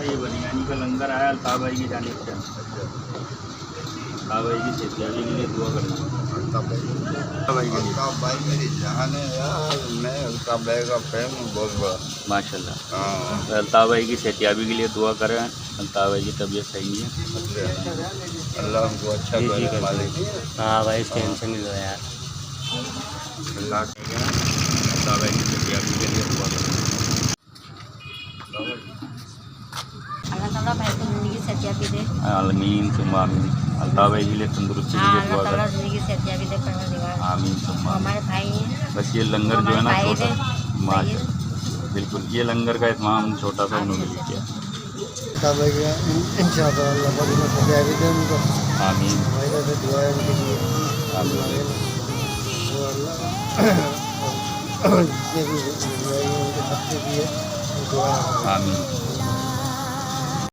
ये बनियानी का लंगर आया अल्ताफ भाई की जानिब से। अल्ताफ भाई की सेहतियाबी के लिए दुआ करना। अल्ताफ भाई मेरी जान है यार, मैं अल्ताफ भाई का फैन हूँ बहुत बड़ा। माशाल्लाह। हाँ तो अल्ताफ भाई की सेहतियाबी के लिए दुआ करें। अल्ताफ भाई की तबीयत सही है। अल्लाह उनको अच्छा करे मालिक। हाँ भाई टेंशन नहीं लो यार। अल्लाह अल्ताफ भाई की सेहतियाबी के लिए दुआ करें। अल्लाह ताला भाई को ज़िंदगी सेहतियाबी दे। आमीन सुम्मा आमीन। अल्ताफ भाई के लिए तंदुरुस्ती के हाँ लिए अल्लाह दुआ ताला करें। ज़िंदगी सेहतियाबी दे परवरदिगार। आमीन सुम्मा आमीन। हमारे भाई हैं। बस ये लंगर जो है ना छोटा, माशाल्लाह बिल्कुल ये लंगर का इत्माम छोटा सा उन्होंने भी किया। इंशाअल्लाह अल्लाह पाक उनको सजाए दे उनको। आमीन हमारी तरफ से दुआ है उनके लिए। आमीन वो अल्लाह जितने भी उनके सबसे भी है दुआ है। आमीन।